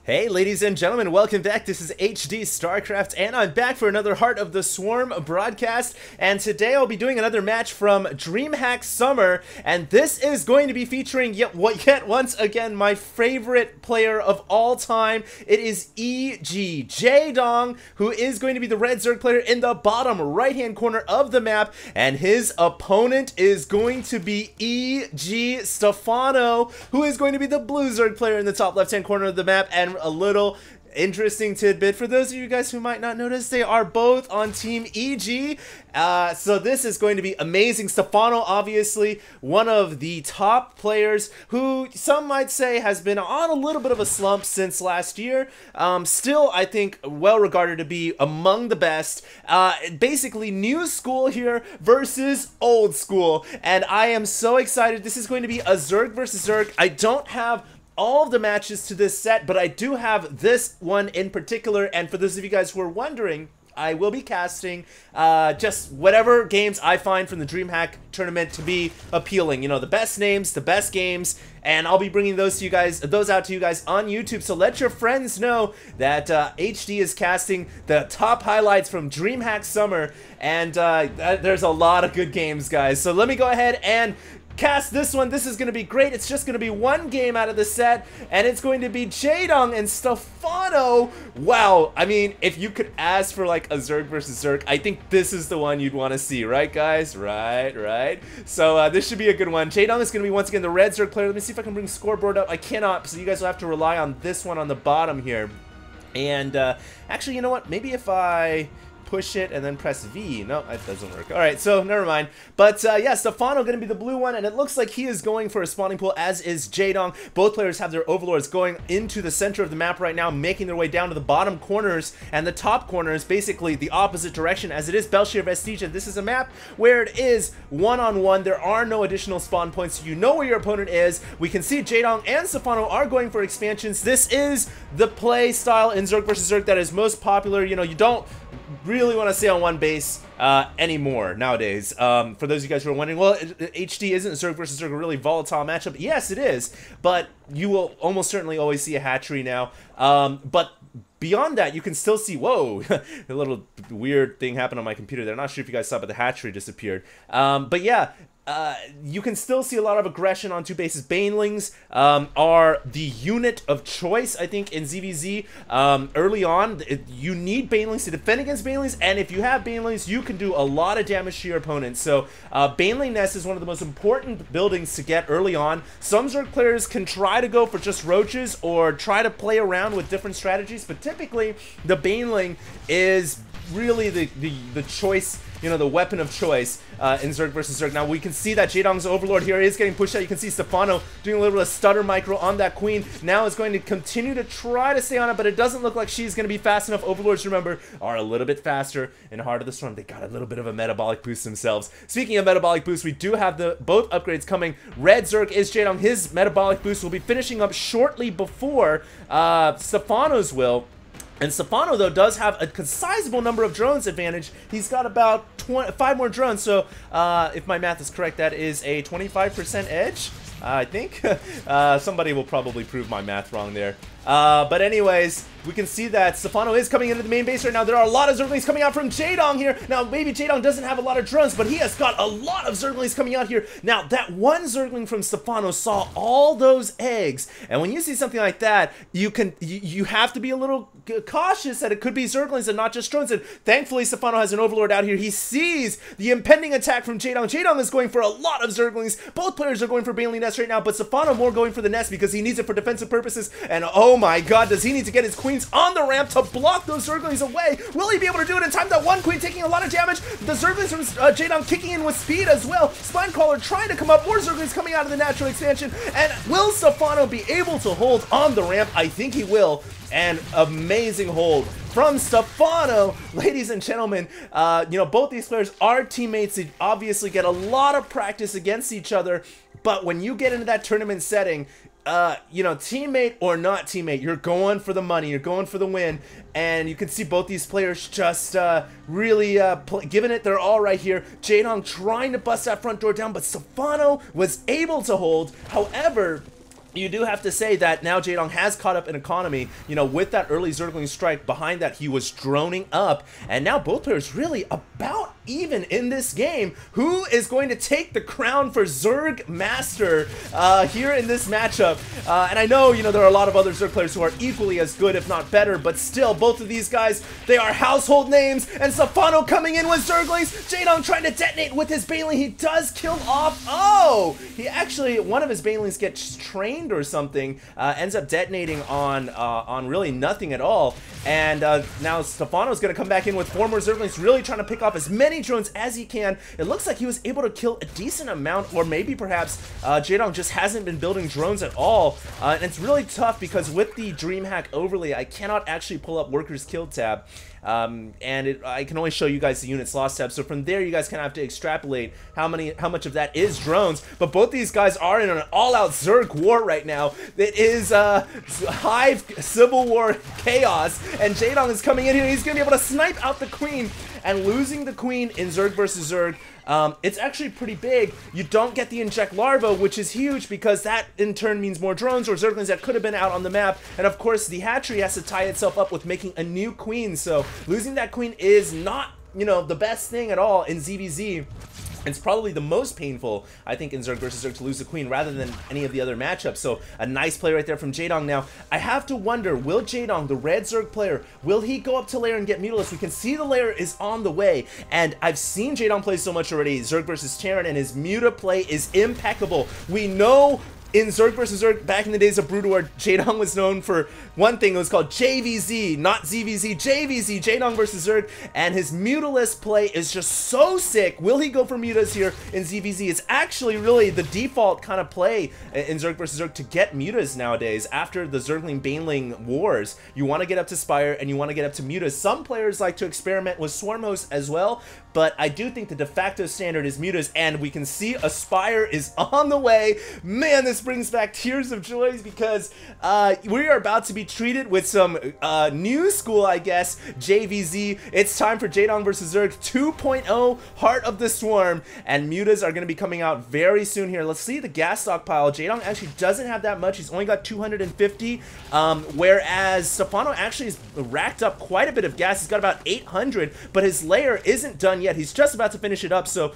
Hey ladies and gentlemen, welcome back. This is HD Starcraft and I'm back for another Heart of the Swarm broadcast, and today I'll be doing another match from DreamHack Summer, and this is going to be featuring yet once again my favorite player of all time. It is EG Jaedong, who is going to be the red Zerg player in the bottom right hand corner of the map, and his opponent is going to be EG Stephano, who is going to be the blue Zerg player in the top left hand corner of the map. And a little interesting tidbit for those of you guys who might not notice, they are both on Team EG. So this is going to be amazing. Stephano, obviously one of the top players who some might say has been on a little bit of a slump since last year. Still, I think, well regarded to be among the best. Basically, new school here versus old school. And I am so excited. This is going to be a Zerg versus Zerg. I don't have all of the matches to this set, but I do have this one in particular, and for those of you guys who are wondering, I will be casting just whatever games I find from the DreamHack tournament to be appealing. You know, the best names, the best games, and I'll be bringing those to you guys, those out to you guys on YouTube. So let your friends know that HD is casting the top highlights from DreamHack Summer, and there's a lot of good games, guys. So let me go ahead and cast this one. This is going to be great. It's just going to be one game out of the set, and it's going to be Jaedong and Stephano. Wow. I mean, if you could ask for like a Zerg versus Zerg, I think this is the one you'd want to see, right, guys? Right. So this should be a good one. Jaedong is going to be once again the red Zerg player. Let me see if I can bring scoreboard up. I cannot, so you guys will have to rely on this one on the bottom here. And actually, you know what? Maybe if I push it and then press V. No, that doesn't work. Alright, so never mind. But yeah, Stephano going to be the blue one, and it looks like he is going for a spawning pool, as is Jaedong. Both players have their overlords going into the center of the map right now, making their way down to the bottom corners, and the top corners basically the opposite direction, as it is Belshir Vestige, and this is a map where it is one-on-one. There are no additional spawn points, so you know where your opponent is. We can see Jaedong and Stephano are going for expansions. This is the play style in Zerg vs. Zerg that is most popular. You know, you don't really want to stay on one base anymore nowadays. For those of you guys who are wondering, well, HD isn't Zerg versus Zerg a really volatile matchup? Yes, it is, but you will almost certainly always see a hatchery now. But beyond that, you can still see, whoa, a little weird thing happened on my computer there. I'm not sure if you guys saw, but the hatchery disappeared. But yeah, you can still see a lot of aggression on two bases. Banelings are the unit of choice, I think, in ZvZ. Early on, you need Banelings to defend against Banelings, and if you have Banelings, you can do a lot of damage to your opponent. So Baneling Nest is one of the most important buildings to get early on. Some Zerg players can try to go for just roaches or try to play around with different strategies, but typically the Baneling is really the choice, you know, the weapon of choice in Zerg versus Zerg. Now we can see that Jaedong's Overlord here is getting pushed out. You can see Stephano doing a little bit of stutter micro on that queen. Now is going to continue to try to stay on it, but it doesn't look like she's going to be fast enough. Overlords, remember, are a little bit faster in Heart of the Storm. They got a little bit of a metabolic boost themselves. Speaking of metabolic boost, we do have both upgrades coming. Red Zerg is Jaedong. His metabolic boost will be finishing up shortly before Stephano's will. And Stephano, though, does have a sizable number of drones advantage. He's got about 5 more drones, so if my math is correct, that is a 25% edge, I think. Somebody will probably prove my math wrong there. But anyways, we can see that Stephano is coming into the main base right now. There are a lot of Zerglings coming out from Jaedong here. Now, maybe Jaedong doesn't have a lot of drones, but he has got a lot of Zerglings coming out here. Now, that one Zergling from Stephano saw all those eggs, and when you see something like that, you have to be a little cautious that it could be Zerglings and not just drones. And thankfully, Stephano has an Overlord out here. He sees the impending attack from Jaedong. Jaedong is going for a lot of Zerglings. Both players are going for Baneling Nest right now, but Stephano more going for the nest because he needs it for defensive purposes. And oh my god, does he need to get his queens on the ramp to block those Zerglings away? Will he be able to do it in time? That one queen taking a lot of damage. The Zerglings from Jaedong kicking in with speed as well. Spinecrawler trying to come up. More Zerglings coming out of the natural expansion. And will Stephano be able to hold on the ramp? I think he will. And amazing hold from Stephano. Ladies and gentlemen, you know, both these players are teammates. They obviously get a lot of practice against each other. But when you get into that tournament setting, you know, teammate or not teammate, you're going for the money, you're going for the win, and you can see both these players just really giving it their all right here. Jaedong trying to bust that front door down, but Stephano was able to hold. However, you do have to say that now Jaedong has caught up in economy. You know, with that early Zergling strike behind that, he was droning up, and now both players really about even in this game. Who is going to take the crown for Zerg Master here in this matchup? And I know, you know, there are a lot of other Zerg players who are equally as good, if not better, but still, both of these guys, they are household names, and Stephano coming in with Zerglings. Jaedong trying to detonate with his Baneling. He does kill off. Oh, he actually, one of his Banelings gets trained or something, ends up detonating on really nothing at all. And now Stephano's going to come back in with 4 more Zerglings, really trying to pick off as many drones as he can. It looks like he was able to kill a decent amount, or maybe perhaps Jaedong just hasn't been building drones at all. And it's really tough because with the DreamHack overlay, I cannot actually pull up Workers Killed tab. I can only show you guys the units lost tab, so from there you guys kind of have to extrapolate how much of that is drones. But both these guys are in an all-out Zerg war right now. It is Hive Civil War chaos, and Jaedong is coming in here. He's gonna be able to snipe out the Queen, and losing the Queen in Zerg versus Zerg, it's actually pretty big. You don't get the inject larva, which is huge because that in turn means more drones or Zerglings that could have been out on the map. And of course, the hatchery has to tie itself up with making a new Queen. So losing that Queen is not, you know, the best thing at all in ZvZ. It's probably the most painful, I think, in Zerg versus Zerg to lose the Queen rather than any of the other matchups. So a nice play right there from Jaedong. Now, I have to wonder, will Jaedong, the red Zerg player, will he go up to lair and get Mutalisk? We can see the lair is on the way, and I've seen Jaedong play so much already, Zerg versus Terran, and his Muta play is impeccable. We know in Zerg vs. Zerg, back in the days of Brood War, Jaedong was known for one thing. It was called JVZ, not ZvZ, JVZ, Jaedong vs. Zerg, and his Mutalisk play is just so sick. Will he go for Mutas here in ZvZ? It's actually really the default kind of play in Zerg vs. Zerg to get Mutas nowadays. After the Zergling Baneling wars, you want to get up to Spire and you want to get up to Mutas. Some players like to experiment with Swarm Host as well, but I do think the de facto standard is Mutas, and we can see a Spire is on the way. Man, this brings back tears of joy because we are about to be treated with some new school, I guess, JVZ. It's time for Jaedong vs. Zerg 2.0 Heart of the Swarm, and Mutas are going to be coming out very soon here. Let's see the gas stockpile. Jaedong actually doesn't have that much. He's only got 250, whereas Stephano actually has racked up quite a bit of gas. He's got about 800, but his lair isn't done yet. He's just about to finish it up, so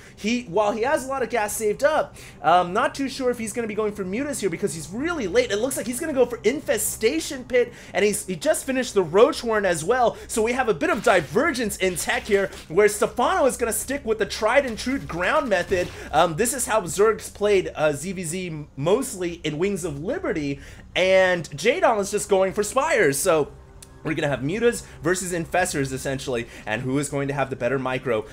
while he has a lot of gas saved up, not too sure if he's going to be going for Mutas here because he's really late. It looks like he's going to go for Infestation Pit, and he just finished the Roach Horn as well, so we have a bit of divergence in tech here, where Stephano is going to stick with the tried and true ground method. This is how Zergs played ZvZ mostly in Wings of Liberty, and Jaedong is just going for Spires, so we're going to have Mutas versus Infestors, essentially, and who is going to have the better micro?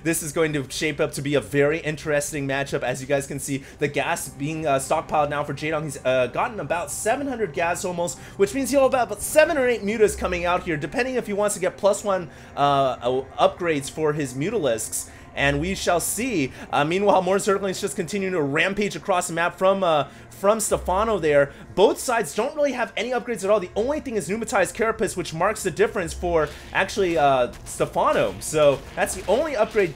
This is going to shape up to be a very interesting matchup. As you guys can see, the gas being stockpiled now for Jaedong. He's gotten about 700 gas almost, which means he'll have about 7 or 8 Mutas coming out here, depending if he wants to get +1 upgrades for his Mutalisks. And we shall see. Meanwhile, more Zerglings just continue to rampage across the map from Stephano there. Both sides don't really have any upgrades at all. The only thing is Pneumatized Carapace, which marks the difference for actually Stephano. So that's the only upgrade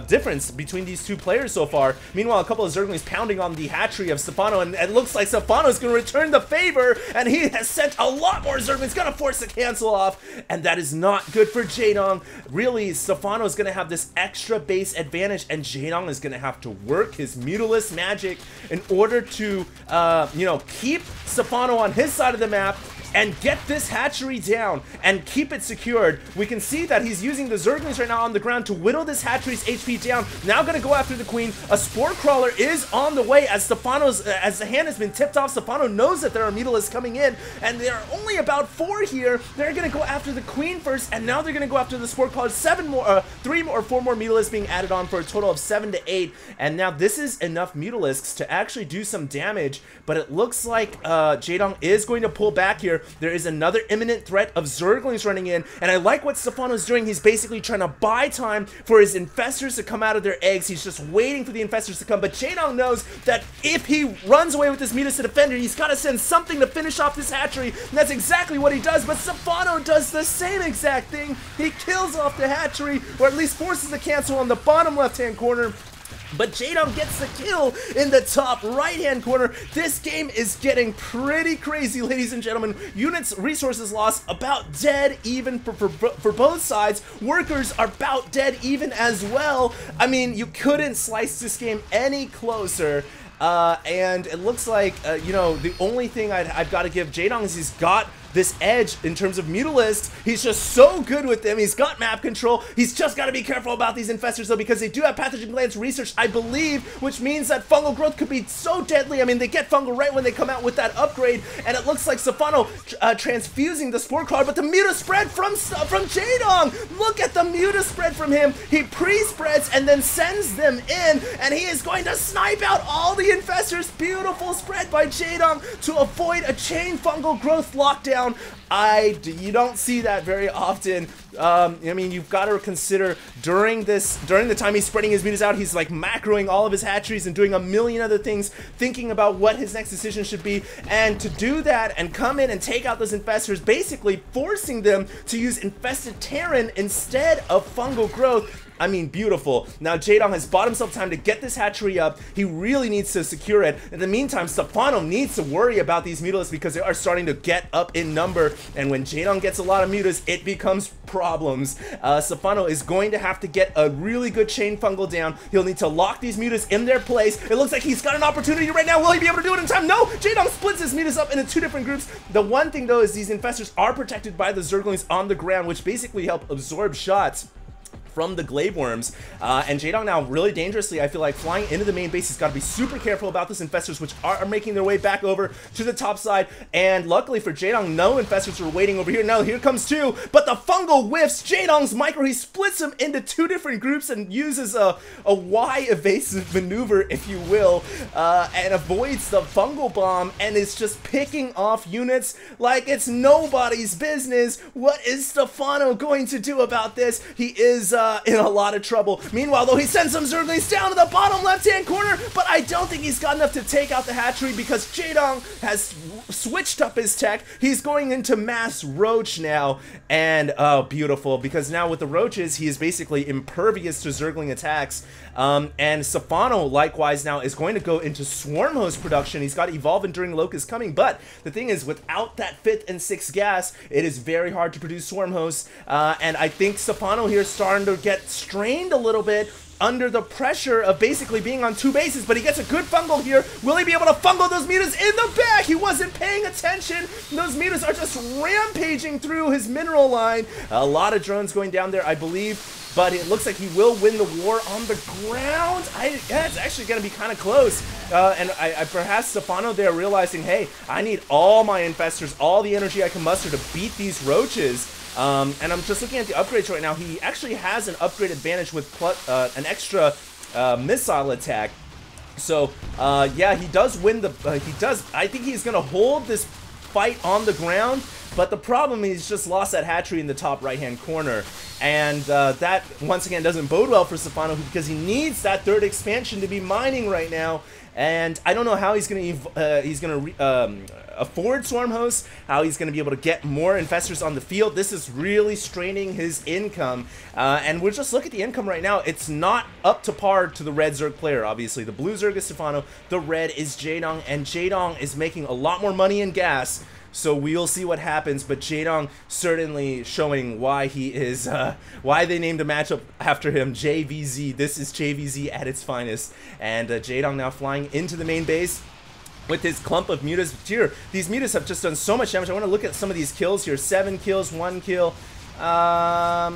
difference between these two players so far. Meanwhile, a couple of Zerglings pounding on the hatchery of Stephano, and it looks like Stephano is going to return the favor, and he has sent a lot more Zerglings, going to force the cancel off, and that is not good for Jaedong. Really, Stephano is going to have this extra base advantage, and Jaedong is going to have to work his Mutalisk magic in order to, you know, keep Stephano on his side of the map and get this hatchery down and keep it secured. We can see that he's using the Zerglings right now on the ground to whittle this hatchery's HP down. Now gonna go after the Queen. A Spore Crawler is on the way as as the hand has been tipped off. Stephano knows that there are Mutalisks coming in, and there are only about 4 here. They're gonna go after the Queen first, and now they're gonna go after the Spore Crawler. 3 or 4 more Mutalisks being added on for a total of 7 to 8. And now this is enough Mutalisks to actually do some damage, but it looks like Jaedong is going to pull back here. There is another imminent threat of Zerglings running in, and I like what Stephano's doing. He's basically trying to buy time for his Infestors to come out of their eggs. He's just waiting for the Infestors to come, but Jaedong knows that if he runs away with this Mutas to Defender, he's got to send something to finish off this hatchery, and that's exactly what he does, but Stephano does the same exact thing. He kills off the hatchery, or at least forces the cancel on the bottom left-hand corner. But Jaedong gets the kill in the top right-hand corner. This game is getting pretty crazy, ladies and gentlemen. Units, resources lost, about dead even for both sides. Workers are about dead even as well. I mean, you couldn't slice this game any closer. And it looks like, you know, the only thing I've got to give Jaedong is he's got this edge in terms of Mutalisks. He's just so good with them. He's got map control. He's just got to be careful about these infestors, though, because they do have pathogen glands research, I believe, which means that fungal growth could be so deadly. I mean, they get fungal right when they come out with that upgrade, and it looks like Stephano transfusing the spore crawler, but the muta spread from Jaedong. Look at the muta spread from him. He pre-spreads and then sends them in, and he is going to snipe out all the infestors. Beautiful spread by Jaedong to avoid a chain fungal growth lockdown. You don't see that very often. I mean, you've got to consider during the time he's spreading his mutas out, he's like macroing all of his hatcheries and doing a million other things, thinking about what his next decision should be. And to do that and come in and take out those infestors, basically forcing them to use infested Terran instead of fungal growth. I mean, beautiful. Now, Jaedong has bought himself time to get this hatchery up. He really needs to secure it. In the meantime, Stephano needs to worry about these Mutalisks because they are starting to get up in number. And when Jaedong gets a lot of mutas, it becomes problems. Stephano is going to have to get a really good chain fungal down. He'll need to lock these mutas in their place. It looks like he's got an opportunity right now. Will he be able to do it in time? No! Jaedong splits his mutas up into two different groups. The one thing, though, is these infestors are protected by the Zerglings on the ground, which basically help absorb shots from the glaive worms, and Jaedong now really dangerously, I feel like, flying into the main base. He's got to be super careful about this infestors, which are making their way back over to the top side, and luckily for Jaedong, no infestors are waiting over here. No, here comes two, but the fungal whiffs Jaedong's micro. He splits them into two different groups and uses a Y evasive maneuver, if you will, and avoids the fungal bomb, and is just picking off units like it's nobody's business. What is Stephano going to do about this? He is in a lot of trouble. Meanwhile, though, he sends some Zerglings down to the bottom left-hand corner, but I don't think he's got enough to take out the hatchery because Jaedong has switched up his tech. He's going into mass roach now, and oh, beautiful, because now with the roaches, he is basically impervious to Zergling attacks, and Stephano, likewise, now is going to go into swarm host production. He's got Evolve Enduring Locust coming, but the thing is, without that 5th and 6th gas, it is very hard to produce swarm hosts, and I think Stephano here is starting to get strained a little bit under the pressure of basically being on two bases, but he gets a good fungal here. Will he be able to fungal those mutas in the back? He wasn't paying attention. Those mutas are just rampaging through his mineral line. A lot of drones going down there, I believe, but it looks like he will win the war on the ground. Yeah, it's actually going to be kind of close. And I perhaps Stephano there realizing, hey, I need all my infestors, all the energy I can muster to beat these roaches. And I'm just looking at the upgrades right now. He actually has an upgrade advantage with an extra missile attack. So, yeah, he does win the... I think he's going to hold this fight on the ground. But the problem is he's just lost that hatchery in the top right-hand corner. And that, once again, doesn't bode well for Stephano because he needs that 3rd expansion to be mining right now. And I don't know how he's going to afford swarm hosts, how he's going to be able to get more infestors on the field. This is really straining his income. And we'll just look at the income right now. It's not up to par to the red Zerg player, obviously. The blue Zerg is Stephano, the red is Jaedong, and Jaedong is making a lot more money in gas. So we'll see what happens, but Jaedong certainly showing why he is, why they named a matchup after him, ZvZ. This is ZvZ at its finest. And Jaedong now flying into the main base with his clump of mutas. Here, these mutas have just done so much damage. I want to look at some of these kills here. 7 kills, 1 kill. I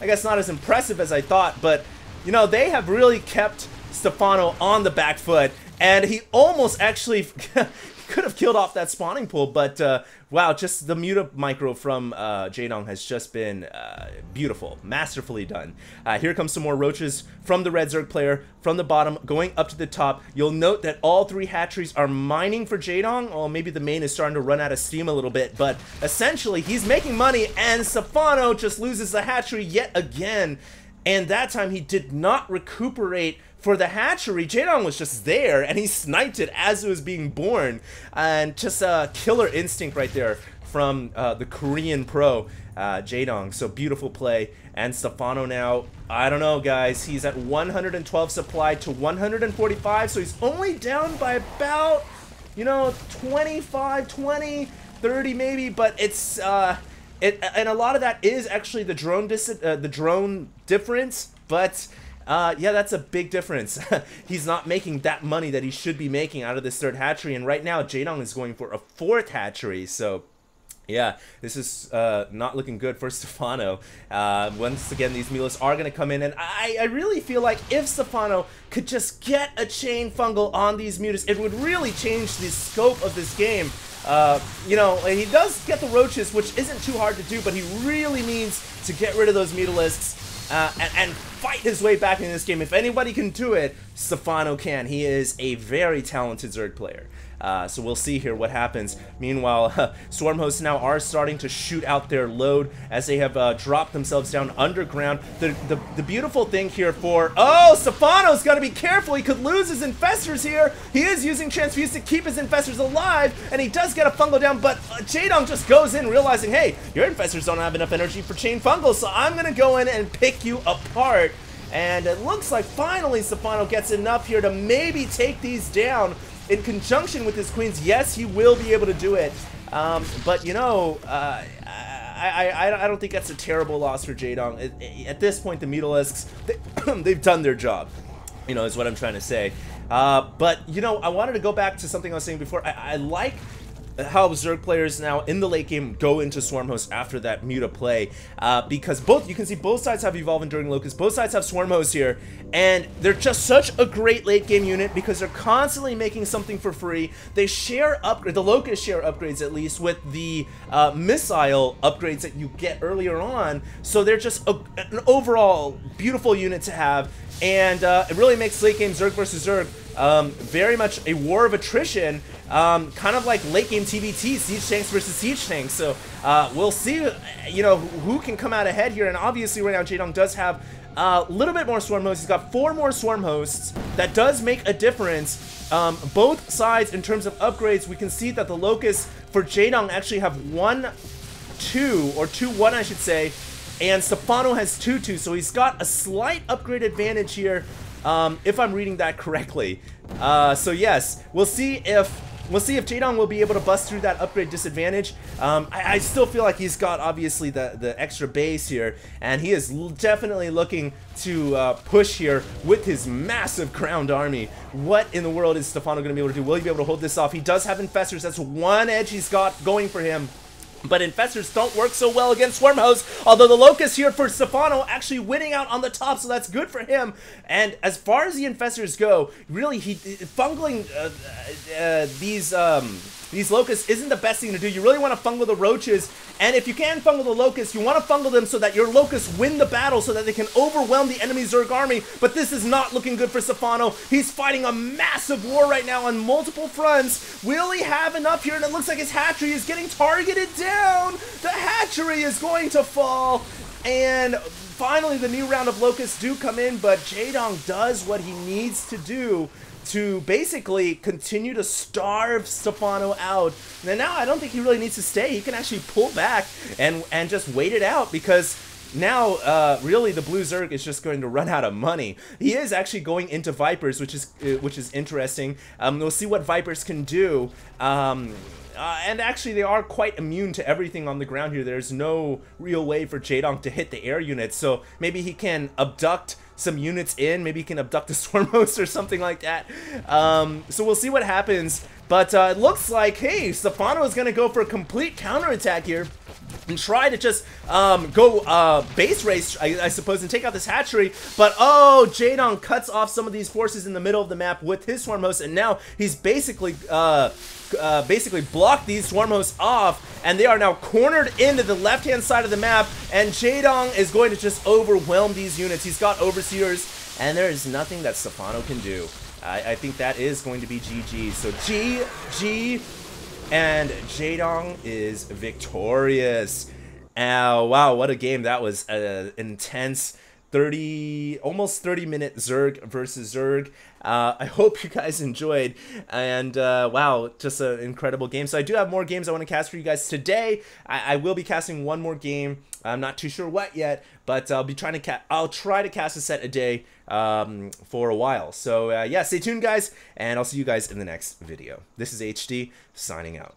guess not as impressive as I thought, but, you know, they have really kept Stephano on the back foot. And he almost actually... could have killed off that spawning pool, but wow, just the muta micro from Jaedong has just been beautiful, masterfully done. Here comes some more roaches from the red Zerg player, from the bottom, going up to the top. You'll note that all 3 hatcheries are mining for Jaedong. Oh, maybe the main is starting to run out of steam a little bit, but essentially he's making money, and Stephano just loses the hatchery yet again. And that time he did not recuperate for the hatchery. Jaedong was just there, and he sniped it as it was being born. And just a killer instinct right there from the Korean pro, Jaedong. So beautiful play. And Stephano now, I don't know, guys. He's at 112 supply to 145, so he's only down by about, you know, 25, 20, 30 maybe, but it's, and a lot of that is actually the drone difference, but yeah, that's a big difference. He's not making that money that he should be making out of this third hatchery, and right now Jaedong is going for a fourth hatchery, so yeah, this is not looking good for Stephano. Once again, these Mulas are going to come in, and I really feel like if Stephano could just get a chain fungal on these Mutas, it would really change the scope of this game. You know, he does get the roaches, which isn't too hard to do, but he really needs to get rid of those Mutalisks and fight his way back in this game. If anybody can do it, Stephano can. He is a very talented Zerg player. So we'll see here what happens. Meanwhile, Swarm hosts now are starting to shoot out their load as they have dropped themselves down underground. The beautiful thing here for... Oh, Stephano's got to be careful. He could lose his infestors here. He is using Transfuse to keep his infestors alive, and he does get a fungal down, but Jaedong just goes in realizing, hey, your infestors don't have enough energy for chain fungal, so I'm going to go in and pick you apart. And it looks like finally Stephano gets enough here to maybe take these down. In conjunction with his queens, yes, he will be able to do it. But, you know, I don't think that's a terrible loss for Jaedong. At this point, the Mutalisks, they've done their job, you know, is what I'm trying to say. But, you know, I wanted to go back to something I was saying before. I like how Zerg players now in the late game go into Swarm hosts after that Muta play, because you can see both sides have Evolve Enduring Locust, both sides have Swarm hosts here, and they're just such a great late game unit because they're constantly making something for free. They share the Locust share upgrades at least with the missile upgrades that you get earlier on, so they're just an overall beautiful unit to have, and it really makes late game Zerg versus Zerg very much a war of attrition, kind of like late game TVT, Siege Tanks versus Siege Tanks. So we'll see, you know, who can come out ahead here. And obviously right now Jaedong does have a little bit more Swarm hosts. He's got 4 more Swarm hosts. That does make a difference. Both sides in terms of upgrades, we can see that the Locusts for Jaedong actually have 1-2, or 2-1 I should say, and Stephano has 2-2, so he's got a slight upgrade advantage here, if I'm reading that correctly. So yes, we'll see if Jaedong will be able to bust through that upgrade disadvantage. I still feel like he's got obviously the extra base here, and he is definitely looking to push here with his massive crowned army. What in the world is Stephano going to be able to do? Will he be able to hold this off? He does have infestors. That's one edge he's got going for him. But infestors don't work so well against Swarm hosts, although the Locust here for Stephano actually winning out on the top, so that's good for him. And as far as the infestors go, really, fungling these Locusts isn't the best thing to do. You really want to fungal the roaches, and if you can fungal the Locusts, you want to fungal them so that your Locusts win the battle so that they can overwhelm the enemy Zerg army, but this is not looking good for Stephano. He's fighting a massive war right now on multiple fronts. Will he have enough here? And it looks like his hatchery is getting targeted down. The hatchery is going to fall, and finally the new round of Locusts do come in, but Jaedong does what he needs to do to basically continue to starve Stephano out. And now I don't think he really needs to stay. He can actually pull back and just wait it out, because now really the blue Zerg is just going to run out of money. He is actually going into Vipers, which is interesting. We'll see what Vipers can do. And actually they are quite immune to everything on the ground here. There's no real way for Jaedong to hit the air units, so maybe he can abduct some units in, maybe he can abduct a Swarm host or something like that. So we'll see what happens, but it looks like, hey, Stephano is going to go for a complete counterattack here and try to just go base race, I suppose, and take out this hatchery. But oh, Jaedong cuts off some of these forces in the middle of the map with his Swarm host, and now he's basically blocked these Swarm hosts off, and they are now cornered into the left-hand side of the map, and Jaedong is going to just overwhelm these units. He's got Overseers, and there is nothing that Stephano can do. I think that is going to be GG. So GG, and Jaedong is victorious. Wow, what a game that was. Intense almost 30-minute Zerg versus Zerg. I hope you guys enjoyed, and wow, just an incredible game. So I do have more games I want to cast for you guys today. I will be casting one more game. I'm not too sure what yet, but I'll try to cast a set a day for a while. So yeah, stay tuned, guys, and I'll see you guys in the next video. This is HD signing out.